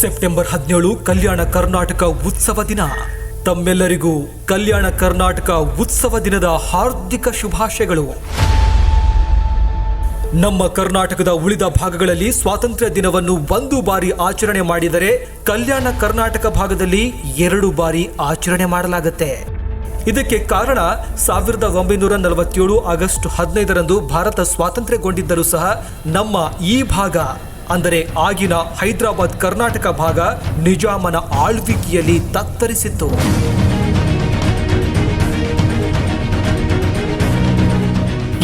September 17 Kalyana Karnataka ಉತ್ಸವ ದಿನ. ತಮ್ಮೆಲ್ಲರಿಗೂ ಕಲ್ಯಾಣ ಕರ್ನಾಟಕ ಉತ್ಸವ ದಿನದ ಹಾರ್ದಿಕ ಶುಭಾಶಯಗಳು. ನಮ್ಮ ಕರ್ನಾಟಕದ ಉಳಿದ ಭಾಗಗಳಲ್ಲಿ ಸ್ವಾತಂತ್ರ್ಯ ದಿನವನ್ನು 1 ಬಾರಿ ಆಚರಣೆ ಮಾಡಿದರೆ ಕಲ್ಯಾಣ ಕರ್ನಾಟಕ ಭಾಗದಲ್ಲಿ 2 ಬಾರಿ ಆಚರಣೆ ಮಾಡಲಾಗುತ್ತೆ. ಇದಕ್ಕೆ ಕಾರಣ 1947 ಆಗಸ್ಟ್ 15ರಂದು ಭಾರತ ಸ್ವಾತಂತ್ರ್ಯಗೊಂಡಿದ್ದರೂ ಸಹ ನಮ್ಮ ಈ ಭಾಗ ಅಂದರೆ ಆಗಿನ ಹೈದರಾಬಾದ್ ಕರ್ನಾಟಕ ಭಾಗ ನಿಜಾಮನ ಆಳ್ವಿಕೆಯಲ್ಲಿ ತತ್ತರಿಸಿತ್ತು.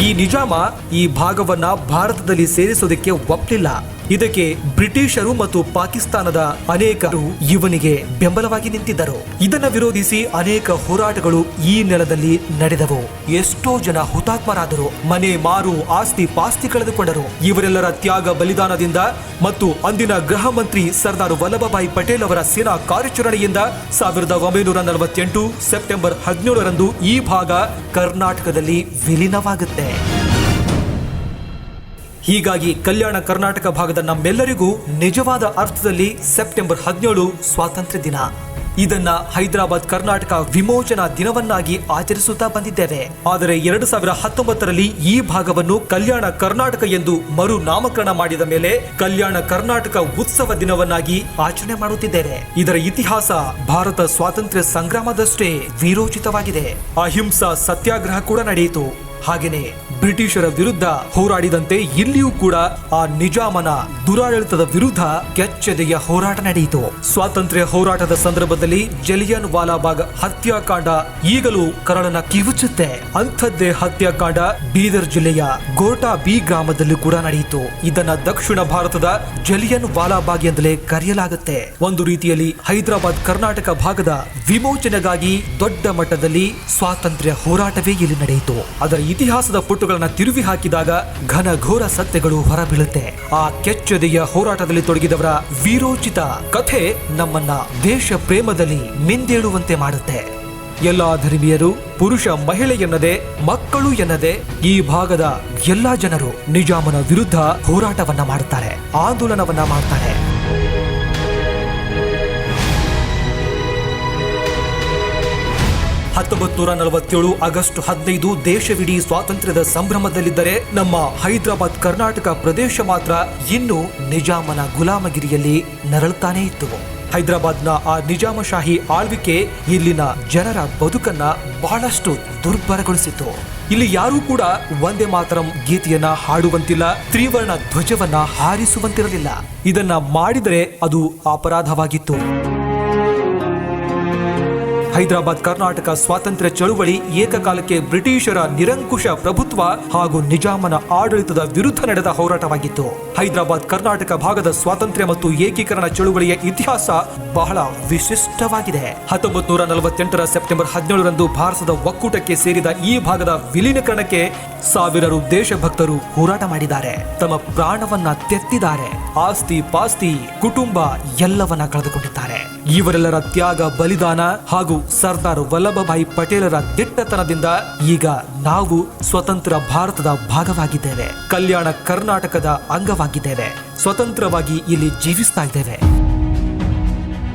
ಈ ನಿಜಾಮ ಈ ಭಾಗವನ್ನ ಭಾರತದಲ್ಲಿ ಸೇರಿಸೋದಕ್ಕೆ ಒಪ್ಪಲಿಲ್ಲ. ಇದಕ್ಕೆ ಬ್ರಿಟಿಷರು ಮತ್ತು ಪಾಕಿಸ್ತಾನದ ಅನೇಕರು ಇವನಿಗೆ ಬೆಂಬಲವಾಗಿ ನಿಂತಿದ್ದರು. ಇದನ್ನ ವಿರೋಧಿಸಿ ಅನೇಕ ಹೋರಾಟಗಳು ಈ ನೆಲದಲ್ಲಿ ನಡೆದವು. ಎಷ್ಟೋ ಜನ ಹುತಾತ್ಮರಾದರು, ಮನೆ ಮಾರು ಆಸ್ತಿ ಪಾಸ್ತಿ ಕಳೆದುಕೊಂಡರು. ಇವರೆಲ್ಲರ ತ್ಯಾಗ ಬಲಿದಾನದಿಂದ ಮತ್ತು ಅಂದಿನ ಗೃಹ ಮಂತ್ರಿ ಸರ್ದಾರ್ ವಲ್ಲಭಭಾಯಿ ಪಟೇಲ್ ಅವರ ಸೇನಾ ಕಾರ್ಯಾಚರಣೆಯಿಂದ 1948 ಸೆಪ್ಟೆಂಬರ್ 17ರಂದು ಈ ಭಾಗ ಕರ್ನಾಟಕದಲ್ಲಿ ವಿಲೀನವಾಗುತ್ತೆ. ಹೀಗಾಗಿ ಕಲ್ಯಾಣ ಕರ್ನಾಟಕ ಭಾಗದ ನಮ್ಮೆಲ್ಲರಿಗೂ ನಿಜವಾದ ಅರ್ಥದಲ್ಲಿ ಸೆಪ್ಟೆಂಬರ್ 17 ಸ್ವಾತಂತ್ರ್ಯ ದಿನ. ಇದನ್ನ ಹೈದರಾಬಾದ್ ಕರ್ನಾಟಕ ವಿಮೋಚನಾ ದಿನವನ್ನಾಗಿ ಆಚರಿಸುತ್ತಾ ಬಂದಿದ್ದೇವೆ. ಆದರೆ 2019ರಲ್ಲಿ ಈ ಭಾಗವನ್ನು ಕಲ್ಯಾಣ ಕರ್ನಾಟಕ ಎಂದು ಮರು ನಾಮಕರಣ ಮಾಡಿದ ಮೇಲೆ ಕಲ್ಯಾಣ ಕರ್ನಾಟಕ ಉತ್ಸವ ದಿನವನ್ನಾಗಿ ಆಚರಣೆ ಮಾಡುತ್ತಿದ್ದೇವೆ. ಇದರ ಇತಿಹಾಸ ಭಾರತ ಸ್ವಾತಂತ್ರ್ಯ ಸಂಗ್ರಾಮದಷ್ಟೇ ವೀರೋಚಿತವಾಗಿದೆ. ಅಹಿಂಸಾ ಸತ್ಯಾಗ್ರಹ ಕೂಡ ನಡೆಯಿತು. ಹಾಗೆಯೇ ಬ್ರಿಟಿಷರ ವಿರುದ್ಧ ಹೋರಾಡಿದಂತೆ ಇಲ್ಲಿಯೂ ಕೂಡ ಆ ನಿಜಾಮನ ದುರಾಡಳಿತದ ವಿರುದ್ಧ ಕೆಚ್ಚೆದೆಯ ಹೋರಾಟ ನಡೆಯಿತು. ಸ್ವಾತಂತ್ರ್ಯ ಹೋರಾಟದ ಸಂದರ್ಭದಲ್ಲಿ ಜಲಿಯನ್ ವಾಲಾಬಾಗ್ ಹತ್ಯಾಕಾಂಡ ಈಗಲೂ ಕರಳನ್ನ ಕಿವುಚುತ್ತೆ. ಅಂಥದ್ದೇ ಹತ್ಯಾಕಾಂಡ ಬೀದರ್ ಜಿಲ್ಲೆಯ ಗೋಟಾ ಬಿ ಗ್ರಾಮದಲ್ಲಿ ಕೂಡ ನಡೆಯಿತು. ಇದನ್ನ ದಕ್ಷಿಣ ಭಾರತದ ಜಲಿಯನ್ ವಾಲಾಬಾಗ್ ಎಂದಲೇ ಕರೆಯಲಾಗುತ್ತೆ. ಒಂದು ರೀತಿಯಲ್ಲಿ ಹೈದರಾಬಾದ್ ಕರ್ನಾಟಕ ಭಾಗದ ವಿಮೋಚನೆಗಾಗಿ ದೊಡ್ಡ ಮಟ್ಟದಲ್ಲಿ ಸ್ವಾತಂತ್ರ್ಯ ಹೋರಾಟವೇ ಇಲ್ಲಿ ನಡೆಯಿತು. ಅದರ ಇತಿಹಾಸದ ಪುಟಗಳನ್ನ ತಿರುವಿ ಹಾಕಿದಾಗ ಘನಘೋರ ಸತ್ಯಗಳು ಹೊರಬೀಳುತ್ತೆ. ಆ ಕೆಚ್ಚೆದೆಯ ಹೋರಾಟದಲ್ಲಿ ತೊಡಗಿದವರ ವೀರೋಚಿತ ಕಥೆ ನಮ್ಮನ್ನ ದೇಶ ಪ್ರೇಮದಲ್ಲಿ ಮಿಂದೇಳುವಂತೆ ಮಾಡುತ್ತೆ. ಎಲ್ಲಾ ಧರ್ಮೀಯರು, ಪುರುಷ ಮಹಿಳೆ ಎನ್ನದೆ, ಮಕ್ಕಳು ಎನ್ನದೆ ಈ ಭಾಗದ ಎಲ್ಲಾ ಜನರು ನಿಜಾಮನ ವಿರುದ್ಧ ಹೋರಾಟವನ್ನ ಮಾಡುತ್ತಾರೆ, ಆಂದೋಲನವನ್ನ ಮಾಡ್ತಾರೆ. ಆಗಸ್ಟ್ 15 ದೇಶವಿಡೀ ಸ್ವಾತಂತ್ರ್ಯದ ಸಂಭ್ರಮದಲ್ಲಿದ್ದರೆ ನಮ್ಮ ಹೈದರಾಬಾದ್ ಕರ್ನಾಟಕ ಪ್ರದೇಶ ಮಾತ್ರ ಇನ್ನೂ ನಿಜಾಮನ ಗುಲಾಮಗಿರಿಯಲ್ಲಿ ನರಳುತ್ತಾನೇ ಇತ್ತು. ಹೈದರಾಬಾದ್ನ ಆ ನಿಜಾಮಶಾಹಿ ಆಳ್ವಿಕೆ ಇಲ್ಲಿನ ಜನರ ಬದುಕನ್ನ ಬಹಳಷ್ಟು ದುರ್ಬಲಗೊಳಿಸಿತು. ಇಲ್ಲಿ ಯಾರೂ ಕೂಡ ವಂದೇ ಮಾತರಂ ಗೀತೆಯನ್ನ ಹಾಡುವಂತಿಲ್ಲ, ತ್ರಿವರ್ಣ ಧ್ವಜವನ್ನ ಹಾರಿಸುವಂತಿರಲಿಲ್ಲ. ಇದನ್ನ ಮಾಡಿದರೆ ಅದು ಅಪರಾಧವಾಗಿತ್ತು. ಹೈದರಾಬಾದ್ ಕರ್ನಾಟಕ ಸ್ವಾತಂತ್ರ್ಯ ಚಳುವಳಿ ಏಕಕಾಲಕ್ಕೆ ಬ್ರಿಟಿಷರ ನಿರಂಕುಶ ಪ್ರಭುತ್ವ ಹಾಗೂ ನಿಜಾಮನ ಆಡಳಿತದ ವಿರುದ್ಧ ನಡೆದ ಹೋರಾಟವಾಗಿತ್ತು. ಹೈದರಾಬಾದ್ ಕರ್ನಾಟಕ ಭಾಗದ ಸ್ವಾತಂತ್ರ್ಯ ಮತ್ತು ಏಕೀಕರಣ ಚಳುವಳಿಯ ಇತಿಹಾಸ ಬಹಳ ವಿಶಿಷ್ಟವಾಗಿದೆ. 1948 ಸೆಪ್ಟೆಂಬರ್ 17ರಂದು ಭಾರತದ ಒಕ್ಕೂಟಕ್ಕೆ ಸೇರಿದ ಈ ಭಾಗದ ವಿಲೀನೀಕರಣಕ್ಕೆ ಸಾವಿರಾರು ದೇಶಭಕ್ತರು ಹೋರಾಟ ಮಾಡಿದ್ದಾರೆ, ತಮ್ಮ ಪ್ರಾಣವನ್ನ ತೆತ್ತಿದ್ದಾರೆ, ಆಸ್ತಿ ಪಾಸ್ತಿ ಕುಟುಂಬ ಎಲ್ಲವನ್ನ ಕಳೆದುಕೊಂಡಿದ್ದಾರೆ. ಇವರೆಲ್ಲರ ತ್ಯಾಗ ಬಲಿದಾನ ಹಾಗೂ ಸರ್ದಾರ್ ವಲ್ಲಭಭಾಯಿ ಪಟೇಲರ ದಿಟ್ಟತನದಿಂದ ಈಗ ನಾವು ಸ್ವತಂತ್ರ ಭಾರತದ ಭಾಗವಾಗಿದ್ದೇವೆ, ಕಲ್ಯಾಣ ಕರ್ನಾಟಕದ ಅಂಗವಾಗಿದ್ದೇವೆ, ಸ್ವತಂತ್ರವಾಗಿ ಇಲ್ಲಿ ಜೀವಿಸ್ತಾ ಇದ್ದೇವೆ.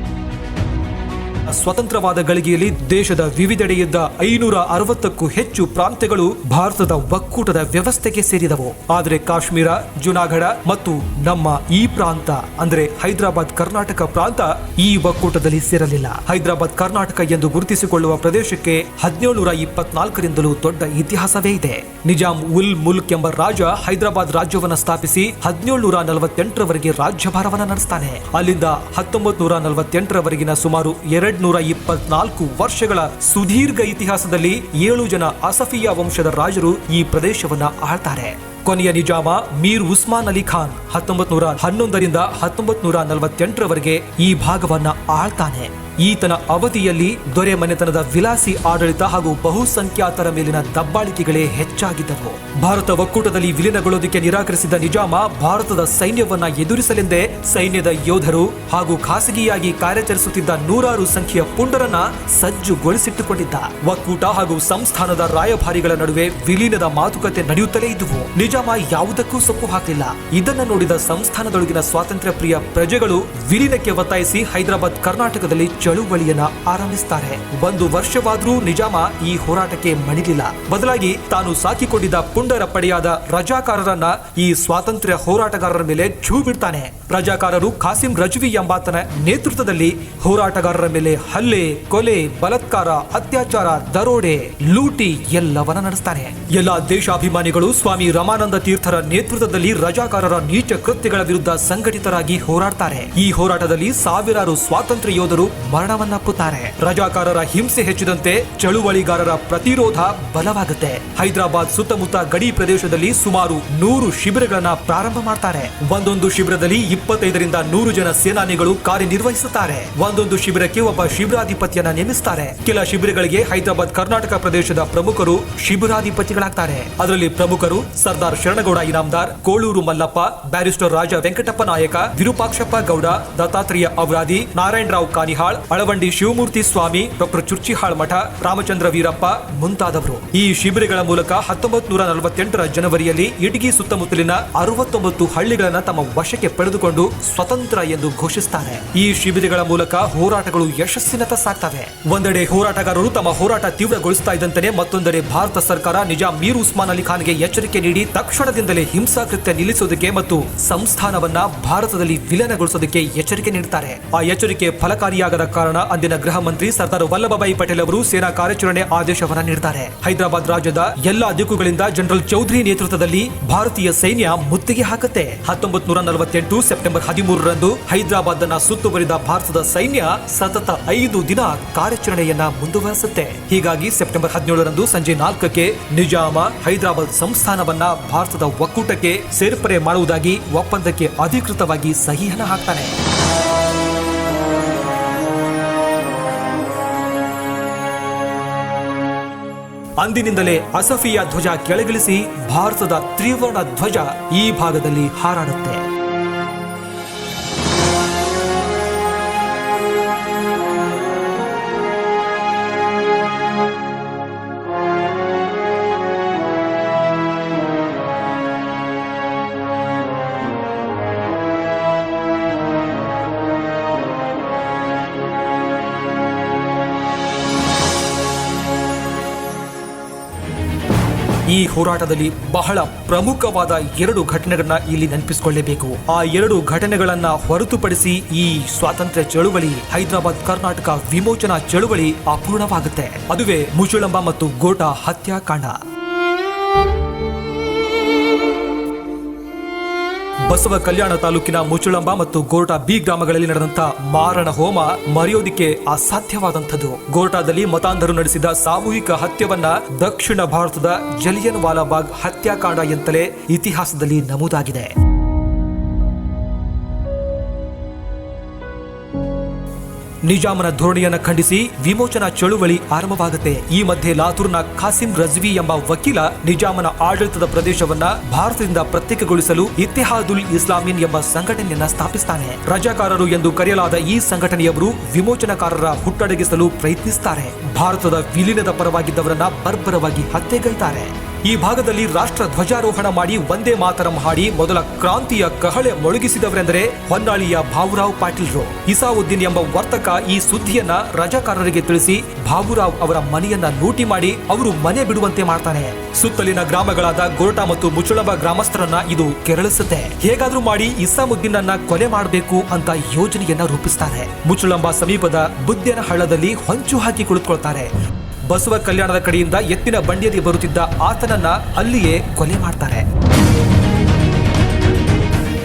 ಸ್ವತಂತ್ರವಾದ ಗಳಿಗೆಯಲ್ಲಿ ದೇಶದ ವಿವಿಧೆಡೆಯಿದ್ದ 560ಕ್ಕೂ ಹೆಚ್ಚು ಪ್ರಾಂತ್ಯಗಳು ಭಾರತದ ಒಕ್ಕೂಟದ ವ್ಯವಸ್ಥೆಗೆ ಸೇರಿದವು. ಆದರೆ ಕಾಶ್ಮೀರ, ಜುನಾಗಢ ಮತ್ತು ನಮ್ಮ ಈ ಪ್ರಾಂತ ಅಂದ್ರೆ ಹೈದರಾಬಾದ್ ಕರ್ನಾಟಕ ಪ್ರಾಂತ ಈ ಒಕ್ಕೂಟದಲ್ಲಿ ಸೇರಲಿಲ್ಲ. ಹೈದರಾಬಾದ್ ಕರ್ನಾಟಕ ಎಂದು ಗುರುತಿಸಿಕೊಳ್ಳುವ ಪ್ರದೇಶಕ್ಕೆ 1724ರಿಂದಲೂ ದೊಡ್ಡ ಇತಿಹಾಸವೇ ಇದೆ. ನಿಜಾಮ್ ಉಲ್ ಮುಲ್ಕ್ ಎಂಬ ರಾಜ ಹೈದರಾಬಾದ್ ರಾಜ್ಯವನ್ನ ಸ್ಥಾಪಿಸಿ 1748ರವರೆಗೆ ರಾಜ್ಯಭಾರವನ್ನ ನಡೆಸ್ತಾನೆ. ಅಲ್ಲಿಂದ 1948ರವರೆಗಿನ ಸುಮಾರು 224 ವರ್ಷಗಳ ಸುದೀರ್ಘ ಇತಿಹಾಸದಲ್ಲಿ 7 ಜನ ಅಸಫಿಯಾ ವಂಶದ ರಾಜರು ಈ ಪ್ರದೇಶವನ್ನ ಆಳ್ತಾರೆ. ಕೊನೆಯ ನಿಜಾಮ ಮೀರ್ ಉಸ್ಮಾನ್ ಅಲಿ ಖಾನ್ 1911ರಿಂದ 1948ರವರೆಗೆ ಈ ಭಾಗವನ್ನ ಆಳ್ತಾನೆ. ಈತನ ಅವಧಿಯಲ್ಲಿ ದೊರೆ ಮನೆತನದ ವಿಲಾಸಿ ಆಡಳಿತ ಹಾಗೂ ಬಹುಸಂಖ್ಯಾತರ ಮೇಲಿನ ದಬ್ಬಾಳಿಕೆಗಳೇ ಹೆಚ್ಚಾಗಿದ್ದವು. ಭಾರತ ಒಕ್ಕೂಟದಲ್ಲಿ ವಿಲೀನಗೊಳ್ಳೋದಕ್ಕೆ ನಿರಾಕರಿಸಿದ ನಿಜಾಮ ಭಾರತದ ಸೈನ್ಯವನ್ನ ಎದುರಿಸಲೆಂದೇ ಸೈನ್ಯದ ಯೋಧರು ಹಾಗೂ ಖಾಸಗಿಯಾಗಿ ಕಾರ್ಯಾಚರಿಸುತ್ತಿದ್ದ ನೂರಾರು ಸಂಖ್ಯೆಯ ಪುಂಡರನ್ನ ಸಜ್ಜುಗೊಳಿಸಿಟ್ಟುಕೊಂಡಿದ್ದ. ಒಕ್ಕೂಟ ಹಾಗೂ ಸಂಸ್ಥಾನದ ರಾಯಭಾರಿಗಳ ನಡುವೆ ವಿಲೀನದ ಮಾತುಕತೆ ನಡೆಯುತ್ತಲೇ ಇದ್ದುವು. ನಿಜಾಮ ಯಾವುದಕ್ಕೂ ಸೊಪ್ಪು ಹಾಕಲಿಲ್ಲ. ಇದನ್ನ ನೋಡಿದ ಸಂಸ್ಥಾನದೊಳಗಿನ ಸ್ವಾತಂತ್ರ್ಯ ಪ್ರಿಯ ಪ್ರಜೆಗಳು ವಿಲೀನಕ್ಕೆ ಒತ್ತಾಯಿಸಿ ಹೈದರಾಬಾದ್ ಕರ್ನಾಟಕದಲ್ಲಿ ಚಳುವಳಿಯನ್ನ ಆರಂಭಿಸುತ್ತಾರೆ. 1 ವರ್ಷವಾದರೂ ನಿಜಾಮ ಈ ಹೋರಾಟಕ್ಕೆ ಮಣಿಲಿಲ್ಲ. ಬದಲಾಗಿ ತಾನು ಸಾಕಿಕೊಂಡಿದ್ದ ಪುಂಡರ ಪಡೆಯಾದ ರಜಾಕಾರರನ್ನ ಈ ಸ್ವಾತಂತ್ರ್ಯ ಹೋರಾಟಗಾರರ ಮೇಲೆ ಛೂ ಬಿಡ್ತಾನೆ. ರಜಾಕಾರರು ಖಾಸಿಂ ರಜ್ವಿ ಎಂಬಾತನ ನೇತೃತ್ವದಲ್ಲಿ ಹೋರಾಟಗಾರರ ಮೇಲೆ ಹಲ್ಲೆ, ಕೊಲೆ, ಬಲಾತ್ಕಾರ, ಅತ್ಯಾಚಾರ, ದರೋಡೆ, ಲೂಟಿ ಎಲ್ಲವನ್ನ ನಡೆಸ್ತಾನೆ. ಎಲ್ಲಾ ದೇಶಾಭಿಮಾನಿಗಳು ಸ್ವಾಮಿ ರಮಾನಂದ ತೀರ್ಥರ ನೇತೃತ್ವದಲ್ಲಿ ರಜಾಕಾರರ ನೀಚ ಕೃತ್ಯಗಳ ವಿರುದ್ಧ ಸಂಘಟಿತರಾಗಿ ಹೋರಾಡ್ತಾರೆ. ಈ ಹೋರಾಟದಲ್ಲಿ ಸಾವಿರಾರು ಸ್ವಾತಂತ್ರ್ಯ ಯೋಧರು ಮರಣವನ್ನಪ್ಪುತ್ತಾರೆ. ರಜಾಕಾರರ ಹಿಂಸೆ ಹೆಚ್ಚಿದಂತೆ ಚಳುವಳಿಗಾರರ ಪ್ರತಿರೋಧ ಬಲವಾಗುತ್ತೆ. ಹೈದರಾಬಾದ್ ಸುತ್ತಮುತ್ತ ಗಡಿ ಪ್ರದೇಶದಲ್ಲಿ ಸುಮಾರು 100 ಶಿಬಿರಗಳನ್ನ ಪ್ರಾರಂಭ ಮಾಡ್ತಾರೆ. ಒಂದೊಂದು ಶಿಬಿರದಲ್ಲಿ 25ರಿಂದ 100 ಜನ ಸೇನಾನಿಗಳು ಕಾರ್ಯನಿರ್ವಹಿಸುತ್ತಾರೆ. ಒಂದೊಂದು ಶಿಬಿರಕ್ಕೆ ಒಬ್ಬ ಶಿಬಿರಾಧಿಪತಿಯನ್ನ ನೇಮಿಸುತ್ತಾರೆ. ಕೆಲ ಶಿಬಿರಗಳಿಗೆ ಹೈದರಾಬಾದ್ ಕರ್ನಾಟಕ ಪ್ರದೇಶದ ಪ್ರಮುಖರು ಶಿಬಿರಾಧಿಪತಿಗಳಾಗ್ತಾರೆ. ಅದರಲ್ಲಿ ಪ್ರಮುಖರು ಸರ್ದಾರ್ ಶರಣಗೌಡ ಇನಾಮದಾರ್, ಕೋಳೂರು ಮಲ್ಲಪ್ಪ, ಬ್ಯಾರಿಸ್ಟರ್ ರಾಜ ವೆಂಕಟಪ್ಪ ನಾಯಕ, ವಿರೂಪಾಕ್ಷಪ್ಪ ಗೌಡ, ದತ್ತಾತ್ರೇಯ ಔರಾದಿ, ನಾರಾಯಣರಾವ್ ಕಾನಿಹಾಳ್, ಅಳವಂಡಿ ಶಿವಮೂರ್ತಿ ಸ್ವಾಮಿ, ಡಾಕ್ಟರ್ ಚುರ್ಚಿಹಾಳ್ ಮಠ, ರಾಮಚಂದ್ರ ವೀರಪ್ಪ ಮುಂತಾದವರು. ಈ ಶಿಬಿರಗಳ ಮೂಲಕ 1948ರ ಜನವರಿಯಲ್ಲಿ ಇಟಗಿ ಸುತ್ತಮುತ್ತಲಿನ 69 ಹಳ್ಳಿಗಳನ್ನ ತಮ್ಮ ವಶಕ್ಕೆ ಪಡೆದುಕೊಂಡು ಸ್ವತಂತ್ರ ಎಂದು ಘೋಷಿಸುತ್ತಾರೆ. ಈ ಶಿಬಿರಗಳ ಮೂಲಕ ಹೋರಾಟಗಳು ಯಶಸ್ಸಿನತ್ತ ಸಾಗ್ತವೆ. ಒಂದೆಡೆ ಹೋರಾಟಗಾರರು ತಮ್ಮ ಹೋರಾಟ ತೀವ್ರಗೊಳಿಸುತ್ತಾ ಇದ್ದಂತೆ ಮತ್ತೊಂದೆಡೆ ಭಾರತ ಸರ್ಕಾರ ನಿಜಾಮ್ ಮೀರ್ ಉಸ್ಮಾನ್ ಅಲಿ ಖಾನ್ಗೆ ಎಚ್ಚರಿಕೆ ನೀಡಿ ತಕ್ಷಣದಿಂದಲೇ ಹಿಂಸಾಕೃತ್ಯ ನಿಲ್ಲಿಸುವುದಕ್ಕೆ ಮತ್ತು ಸಂಸ್ಥಾನವನ್ನ ಭಾರತದಲ್ಲಿ ವಿಲೀನಗೊಳಿಸುವುದಕ್ಕೆ ಎಚ್ಚರಿಕೆ ನೀಡುತ್ತಾರೆ. ಆ ಎಚ್ಚರಿಕೆ ಫಲಕಾರಿಯಾಗದ ಕಾರಣ ಅಂದಿನ ಗೃಹ ಮಂತ್ರಿ ಸರ್ದಾರ್ ವಲ್ಲಭಭಾಯಿ ಪಟೇಲ್ ಅವರು ಸೇನಾ ಕಾರ್ಯಾಚರಣೆ ಆದೇಶವನ್ನ ನೀಡುತ್ತಾರೆ. ಹೈದರಾಬಾದ್ ರಾಜ್ಯದ ಎಲ್ಲಾ ದಿಕ್ಕುಗಳಿಂದ ಜನರಲ್ ಚೌಧರಿ ನೇತೃತ್ವದಲ್ಲಿ ಭಾರತೀಯ ಸೈನ್ಯ ಮುತ್ತಿಗೆ ಹಾಕುತ್ತೆ. 1948 ಸೆಪ್ಟೆಂಬರ್ 13ರಂದು ಹೈದರಾಬಾದ್ ಅನ್ನ ಸುತ್ತುವರಿದ ಭಾರತದ ಸೈನ್ಯ ಸತತ 5 ದಿನ ಕಾರ್ಯಾಚರಣೆಯನ್ನ ಮುಂದುವರೆಸುತ್ತೆ. ಹೀಗಾಗಿ ಸೆಪ್ಟೆಂಬರ್ 17ರಂದು ಸಂಜೆ 4ಕ್ಕೆ ನಿಜಾಮ ಹೈದರಾಬಾದ್ ಸಂಸ್ಥಾನವನ್ನ ಭಾರತದ ಒಕ್ಕೂಟಕ್ಕೆ ಸೇರ್ಪಡೆ ಮಾಡುವುದಾಗಿ ಒಪ್ಪಂದಕ್ಕೆ ಅಧಿಕೃತವಾಗಿ ಸಹಿಯನ್ನ ಹಾಕ್ತಾನೆ. ಅಂದಿನಿಂದಲೇ ಅಸಫಿಯಾ ಧ್ವಜ ಕೆಳಗಿಳಿಸಿ ಭಾರತದ ತ್ರಿವರ್ಣ ಧ್ವಜ ಈ ಭಾಗದಲ್ಲಿ ಹಾರಾಡುತ್ತೆ. ಈ ಹೋರಾಟದಲ್ಲಿ ಬಹಳ ಪ್ರಮುಖವಾದ 2 ಘಟನೆಗಳನ್ನ ಇಲ್ಲಿ ನೆನಪಿಸಿಕೊಳ್ಳಬೇಕು. ಆ 2 ಘಟನೆಗಳನ್ನ ಹೊರತುಪಡಿಸಿ ಈ ಸ್ವಾತಂತ್ರ್ಯ ಚಳುವಳಿ, ಹೈದರಾಬಾದ್ ಕರ್ನಾಟಕ ವಿಮೋಚನಾ ಚಳುವಳಿ ಅಪೂರ್ಣವಾಗುತ್ತೆ. ಅದುವೇ ಮುಚುಳಂಬ ಮತ್ತು ಗೋಟಾ ಹತ್ಯಾಕಾಂಡ. ಬಸವ ಕಲ್ಯಾಣ ತಾಲೂಕಿನ ಮುಚುಳಂಬ ಮತ್ತು ಗೋರ್ಟಾ ಬಿ ಗ್ರಾಮಗಳಲ್ಲಿ ನಡೆದಂತ ಮಾರಣ ಹೋಮ ಮರೆಯೋದಿಕ್ಕೆ ಅಸಾಧ್ಯವಾದಂಥದ್ದು. ಗೋರ್ಟಾದಲ್ಲಿ ಮತಾಂಧರು ನಡೆಸಿದ ಸಾಮೂಹಿಕ ಹತ್ಯವನ್ನ ದಕ್ಷಿಣ ಭಾರತದ ಜಲಿಯನ್ ವಾಲಾಬಾಗ್ ಹತ್ಯಾಕಾಂಡ ಎಂತಲೇ ಇತಿಹಾಸದಲ್ಲಿ ನಮೂದಾಗಿದೆ. ನಿಜಾಮನ ಧೋರಣೆಯನ್ನು ಖಂಡಿಸಿ ವಿಮೋಚನಾ ಚಳುವಳಿ ಆರಂಭವಾಗುತ್ತೆ. ಈ ಮಧ್ಯೆ ಲಾತೂರ್ನ ಖಾಸಿಂ ರಜ್ವಿ ಎಂಬ ವಕೀಲ ನಿಜಾಮನ ಆಡಳಿತದ ಪ್ರದೇಶವನ್ನ ಭಾರತದಿಂದ ಪ್ರತ್ಯೇಕಗೊಳಿಸಲು ಇತ್ತಿಹಾದುಲ್ ಇಸ್ಲಾಮೀನ್ ಎಂಬ ಸಂಘಟನೆಯನ್ನ ಸ್ಥಾಪಿಸುತ್ತಾನೆ. ರಜಾಕಾರರು ಎಂದು ಕರೆಯಲಾದ ಈ ಸಂಘಟನೆಯವರು ವಿಮೋಚನಾಕಾರರ ಹುಟ್ಟಡಗಿಸಲು ಪ್ರಯತ್ನಿಸುತ್ತಾರೆ. ಭಾರತದ ವಿಲೀನದ ಪರವಾಗಿದ್ದವರನ್ನ ಬರ್ಬರವಾಗಿ ಹತ್ಯೆಗೈತಾರೆ. ಈ ಭಾಗದಲ್ಲಿ ರಾಷ್ಟ್ರ ಧ್ವಜಾರೋಹಣ ಮಾಡಿ ವಂದೇ ಮಾತರಂ ಹಾಡಿ ಮೊದಲ ಕ್ರಾಂತಿಯ ಕಹಳೆ ಮೊಳಗಿಸಿದವರೆಂದರೆ ಹೊನ್ನಾಳಿಯ ಭಾವುರಾವ್ ಪಾಟೀಲ್ರು. ಇಸಾವುದ್ದೀನ್ ಎಂಬ ವರ್ತಕ ಈ ಸುದ್ದಿಯನ್ನ ರಜಾಕಾರರಿಗೆ ತಿಳಿಸಿ ಭಾವುರಾವ್ ಅವರ ಮನೆಯನ್ನ ಲೂಟಿ ಮಾಡಿ ಅವರು ಮನೆ ಬಿಡುವಂತೆ ಮಾಡ್ತಾನೆ. ಸುತ್ತಲಿನ ಗ್ರಾಮಗಳಾದ ಗೋರ್ಟಾ ಮತ್ತು ಮುಚುಳಂಬ ಗ್ರಾಮಸ್ಥರನ್ನ ಇದು ಕೆರಳಿಸುತ್ತೆ. ಹೇಗಾದ್ರೂ ಮಾಡಿ ಇಸಾಮುದ್ದೀನ್ ಅನ್ನ ಕೊಲೆ ಮಾಡಬೇಕು ಅಂತ ಯೋಜನೆಯನ್ನ ರೂಪಿಸ್ತಾರೆ. ಮುಚುಳಂಬ ಸಮೀಪದ ಬುದ್ಧನ ಹಳ್ಳದಲ್ಲಿ ಹೊಂಚು ಹಾಕಿ ಕುಳಿತುಕೊಳ್ತಾರೆ. ಬಸವ ಕಲ್ಯಾಣದ ಕಡೆಯಿಂದ ಎತ್ತಿನ ಬಂಡಿಯಲ್ಲಿ ಬರುತ್ತಿದ್ದ ಆತನನ್ನ ಅಲ್ಲಿಯೇ ಕೊಲೆ ಮಾಡ್ತಾರೆ.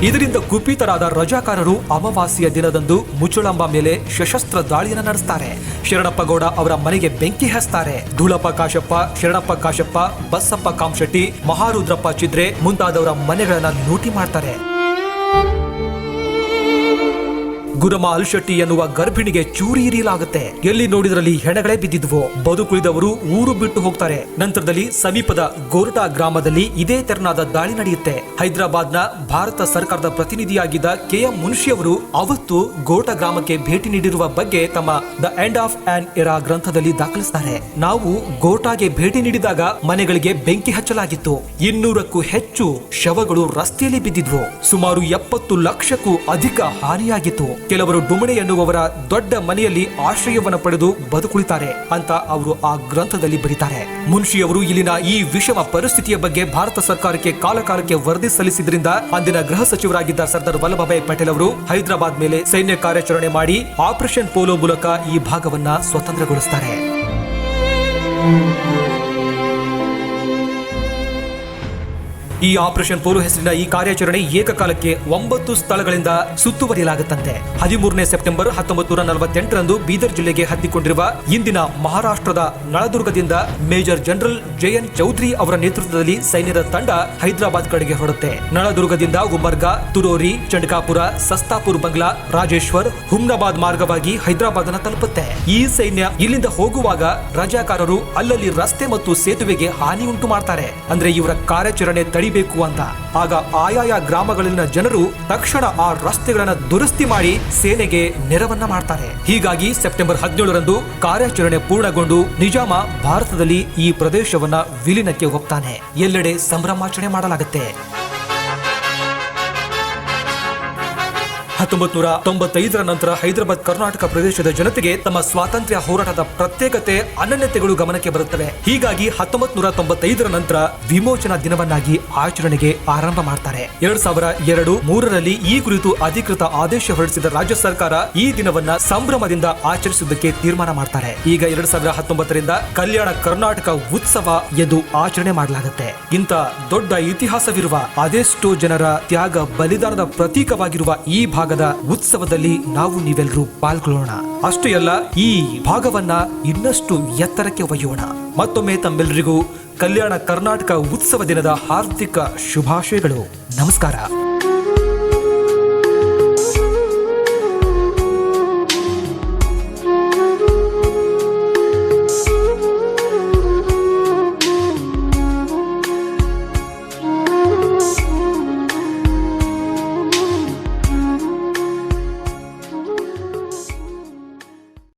ಇದರಿಂದ ಕುಪಿತರಾದ ರಜಾಕಾರರು ಅಮಾವಾಸ್ಯೆಯ ದಿನದಂದು ಮುಚುಳಂಬ ಮೇಲೆ ಸಶಸ್ತ್ರ ದಾಳಿಯನ್ನು ನಡೆಸ್ತಾರೆ. ಶರಣಪ್ಪ ಗೌಡ ಅವರ ಮನೆಗೆ ಬೆಂಕಿ ಹಚ್ತಾರೆ. ಧೂಳಪ್ಪ ಕಾಶಪ್ಪ, ಶರಣಪ್ಪ ಕಾಶಪ್ಪ, ಬಸಪ್ಪ ಕಾಮಶೆಟ್ಟಿ, ಮಹಾರುದ್ರಪ್ಪ ಚಿದ್ರೆ ಮುಂತಾದವರ ಮನೆಗಳನ್ನ ಲೂಟಿ ಮಾಡ್ತಾರೆ. ಗುರಮ ಅಲ್ಶೆಟ್ಟಿ ಎನ್ನುವ ಗರ್ಭಿಣಿಗೆ ಚೂರಿ ಇರಿಯಲಾಗುತ್ತೆ. ಎಲ್ಲಿ ನೋಡಿದ್ರಲ್ಲಿ ಹೆಣಗಳೇ ಬಿದ್ದಿದ್ವು. ಬದುಕುಳಿದವರು ಊರು ಬಿಟ್ಟು ಹೋಗ್ತಾರೆ. ನಂತರದಲ್ಲಿ ಸಮೀಪದ ಗೋರ್ಟಾ ಗ್ರಾಮದಲ್ಲಿ ಇದೇ ತೆರನಾದ ದಾಳಿ ನಡೆಯುತ್ತೆ. ಹೈದರಾಬಾದ್ನ ಭಾರತ ಸರ್ಕಾರದ ಪ್ರತಿನಿಧಿಯಾಗಿದ್ದ KM ಮುನ್ಷಿ ಅವರು ಅವತ್ತು ಗೋರ್ಟಾ ಗ್ರಾಮಕ್ಕೆ ಭೇಟಿ ನೀಡಿರುವ ಬಗ್ಗೆ ತಮ್ಮ the end of on era ಗ್ರಂಥದಲ್ಲಿ ದಾಖಲಿಸುತ್ತಾರೆ. ನಾವು ಗೋರ್ಟಾಗೆ ಭೇಟಿ ನೀಡಿದಾಗ ಮನೆಗಳಿಗೆ ಬೆಂಕಿ ಹಚ್ಚಲಾಗಿತ್ತು. 200ಕ್ಕೂ ಹೆಚ್ಚು ಶವಗಳು ರಸ್ತೆಯಲ್ಲಿ ಬಿದ್ದಿದ್ವು. ಸುಮಾರು 70 ಲಕ್ಷಕ್ಕೂ ಅಧಿಕ ಹಾನಿಯಾಗಿತ್ತು. ಕೆಲವರು ಡುಮಣೆ ಎನ್ನುವವರ ದೊಡ್ಡ ಮನೆಯಲ್ಲಿ ಆಶ್ರಯವನ್ನು ಪಡೆದು ಬದುಕುಳಿತಾರೆ ಅಂತ ಅವರು ಆ ಗ್ರಂಥದಲ್ಲಿ ಬರೀತಾರೆ. ಮುನ್ಷಿಯವರು ಇಲ್ಲಿನ ಈ ವಿಷಮ ಪರಿಸ್ಥಿತಿಯ ಬಗ್ಗೆ ಭಾರತ ಸರ್ಕಾರಕ್ಕೆ ಕಾಲಕಾಲಕ್ಕೆ ವರದಿ ಸಲ್ಲಿಸಿದ್ರಿಂದ ಅಂದಿನ ಗೃಹ ಸಚಿವರಾಗಿದ್ದ ಸರ್ದಾರ್ ವಲ್ಲಭಭಾಯಿ ಪಟೇಲ್ ಅವರು ಹೈದರಾಬಾದ್ ಮೇಲೆ ಸೈನ್ಯ ಕಾರ್ಯಾಚರಣೆ ಮಾಡಿ ಆಪರೇಷನ್ ಪೋಲೋ ಮೂಲಕ ಈ ಭಾಗವನ್ನ ಸ್ವತಂತ್ರಗೊಳಿಸುತ್ತಾರೆ. ಈ ಆಪರೇಷನ್ ಪೋಲೋ ಹೆಸರಿನ ಈ ಕಾರ್ಯಾಚರಣೆ ಏಕಕಾಲಕ್ಕೆ 9 ಸ್ಥಳಗಳಿಂದ ಸುತ್ತುವರಿಯಲಾಗುತ್ತಂತೆ. 13ನೇ ಸೆಪ್ಟೆಂಬರ್ 1948ರಂದು ಬೀದರ್ ಜಿಲ್ಲೆಗೆ ಹತ್ತಿಕೊಂಡಿರುವ ಇಂದಿನ ಮಹಾರಾಷ್ಟ್ರದ ನಳದುರ್ಗದಿಂದ ಮೇಜರ್ ಜನರಲ್ JN ಚೌಧರಿ ಅವರ ನೇತೃತ್ವದಲ್ಲಿ ಸೈನ್ಯದ ತಂಡ ಹೈದರಾಬಾದ್ ಕಡೆಗೆ ಹೊರಡುತ್ತೆ. ನಳದುರ್ಗದಿಂದ ಉಮರ್ಗಾ, ತುರೋರಿ, ಚಂಡ್ಕಾಪುರ, ಸಸ್ತಾಪುರ್ ಬಂಗ್ಲಾ, ರಾಜೇಶ್ವರ್, ಹುಮ್ನಾಬಾದ್ ಮಾರ್ಗವಾಗಿ ಹೈದರಾಬಾದ್ ತಲುಪುತ್ತೆ. ಈ ಸೈನ್ಯ ಇಲ್ಲಿಂದ ಹೋಗುವಾಗ ರಜಾಕಾರರು ಅಲ್ಲಲ್ಲಿ ರಸ್ತೆ ಮತ್ತು ಸೇತುವೆಗೆ ಹಾನಿ ಉಂಟು ಮಾಡ್ತಾರೆ. ಅಂದ್ರೆ ಇವರ ಕಾರ್ಯಾಚರಣೆ ಬೇಕು ಅಂತ. ಆಗ ಆಯಾಯ ಗ್ರಾಮಗಳಲ್ಲಿನ ಜನರು ತಕ್ಷಣ ಆ ರಸ್ತೆಗಳನ್ನ ದುರಸ್ತಿ ಮಾಡಿ ಸೇನೆಗೆ ನೆರವನ್ನ ಮಾಡ್ತಾರೆ. ಹೀಗಾಗಿ ಸೆಪ್ಟೆಂಬರ್ 17ರಂದು ಕಾರ್ಯಾಚರಣೆ ಪೂರ್ಣಗೊಂಡು ನಿಜಾಮ ಭಾರತದಲ್ಲಿ ಈ ಪ್ರದೇಶವನ್ನ ವಿಲೀನಕ್ಕೆ ಹೋಗ್ತಾನೆ. ಎಲ್ಲೆಡೆ ಸಂಭ್ರಮಾಚರಣೆ ಮಾಡಲಾಗುತ್ತೆ. 1995ರ ನಂತರ ಹೈದರಾಬಾದ್ ಕರ್ನಾಟಕ ಪ್ರದೇಶದ ಜನತೆಗೆ ತಮ್ಮ ಸ್ವಾತಂತ್ರ್ಯ ಹೋರಾಟದ ಪ್ರತ್ಯೇಕತೆ, ಅನನ್ಯತೆಗಳು ಗಮನಕ್ಕೆ ಬರುತ್ತವೆ. ಹೀಗಾಗಿ 1995ರ ನಂತರ ವಿಮೋಚನಾ ದಿನವನ್ನಾಗಿ ಆಚರಣೆಗೆ ಆರಂಭ ಮಾಡ್ತಾರೆ. 2002-3ರಲ್ಲಿ ಈ ಕುರಿತು ಅಧಿಕೃತ ಆದೇಶ ಹೊರಡಿಸಿದ ರಾಜ್ಯ ಸರ್ಕಾರ ಈ ದಿನವನ್ನ ಸಂಭ್ರಮದಿಂದ ಆಚರಿಸುವುದಕ್ಕೆ ತೀರ್ಮಾನ ಮಾಡ್ತಾರೆ. ಈಗ 2019ರಿಂದ ಕಲ್ಯಾಣ ಕರ್ನಾಟಕ ಉತ್ಸವ ಎಂದು ಆಚರಣೆ ಮಾಡಲಾಗುತ್ತೆ. ಇಂಥ ದೊಡ್ಡ ಇತಿಹಾಸವಿರುವ ಅದೆಷ್ಟೋ ಜನರ ತ್ಯಾಗ ಬಲಿದಾನದ ಪ್ರತೀಕವಾಗಿರುವ ಈ ಭಾಗದ ಉತ್ಸವದಲ್ಲಿ ನಾವು ನೀವೆಲ್ಲರೂ ಪಾಲ್ಗೊಳ್ಳೋಣ. ಅಷ್ಟೇ ಅಲ್ಲ, ಈ ಭಾಗವನ್ನ ಇನ್ನಷ್ಟು ಎತ್ತರಕ್ಕೆ ಒಯ್ಯೋಣ. ಮತ್ತೊಮ್ಮೆ ತಮ್ಮೆಲ್ಲರಿಗೂ ಕಲ್ಯಾಣ ಕರ್ನಾಟಕ ಉತ್ಸವ ದಿನದ ಹಾರ್ದಿಕ ಶುಭಾಶಯಗಳು. ನಮಸ್ಕಾರ.